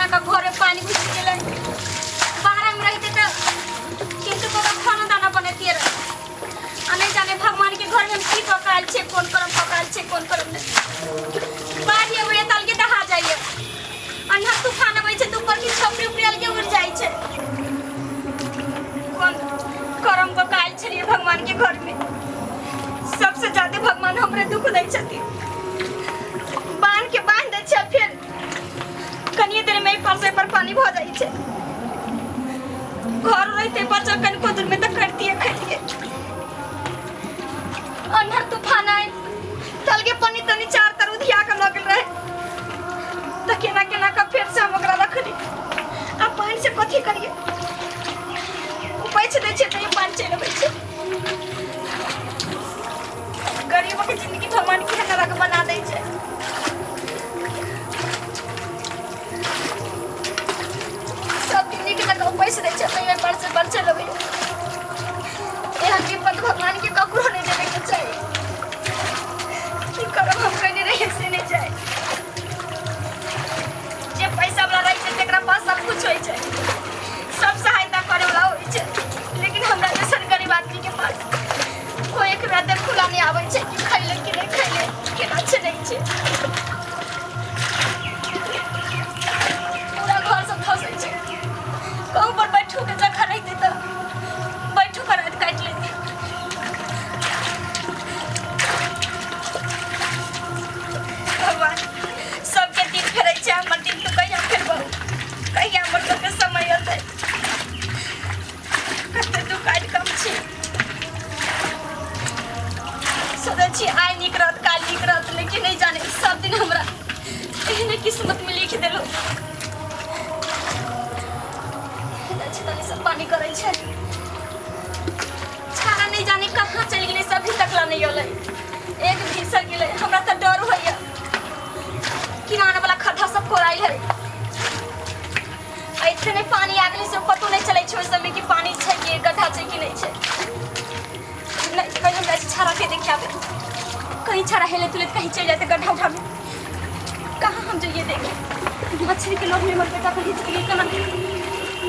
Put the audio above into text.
केना का घर में पानी घुस गेले बाहर में रहते तो किंतु को खाना दाना बनती रहे आ नहीं जाने भगवान के घर में की पकाल छे कौन करम पकाल छे कौन करम नहीं बाढ़ ये बड़े ताल के दहा जाइए अन्हा तूफान आवे छे तो ऊपर की छपरी ऊपर अलगे उड़ जाए छे कौन करम पकाल छे ये भगवान के घर में सबसे ज्यादा भगवान हमरे दुख दै छथिन बांध के बांध दे छे फिर कनिए देर में परसे पर पानी भ जाई छे घर रहते पर कन को दूर में तक करती है खलिए अन्हर तूफान आए तल के पानी तनी चार तरु धिया के लगल रहे त केना केना का फिर से हम ओकरा रखली अब पानी से कथी करिए पैसे दे छे त ये पानी चले आबै छे गरीबों की जिंदगी भगवान की नरक बना दे छे सब दिन के लगा पैसे दे छे त ये पर से बरचे लगे ये हकीकत भगवान के ककरो नहीं देवे के चाहिए की करब हम कहीं रहे से नहीं जाए जे पैसा वाला रही छे तेकरा पास सब कुछ होई छे सब सहायता करे वाला होई छे लेकिन हमरा जैसन गरीब आदमी के पास कोई एक रात खुला नहीं आवे छे कि खैले कि नहीं खैले केना छे नहीं छे पूरा घर सब फंसे छे कहूं पर बैठू के जगह नहीं दे तो बैठू कर रात काट ले भगवान सबके दिन फेरै छे हमर दिन तो कहिया फेरबो कहिया हमर सबके समय होतै कते तू काट कम छी सोचे छी आइ निक रात काल निक रात लेकिन नहीं जाने सब दिन हमरा एहने किस्मत में लिख देलो अच्छी तरह से पानी करे छे छाड़ा नहीं जाने कहां चल गेले सभी तकला नहीं होले एक भीसर गेले हमरा त डर होइया किनारे वाला खड्डा सब कोराइल है इतने पानी आ गेले से पतो नहीं चले छे ओइ समय कि पानी छै कि गड्ढा छै कि नहीं छै नहीं कहीं हम छाड़ा के देख आवे कहीं छाड़ा हेले तुले कहीं चल जाते गड्ढा उठा में कहाँ हम जाइए देखे मछली के लोभ में मर बेटा कहीं चलिए कना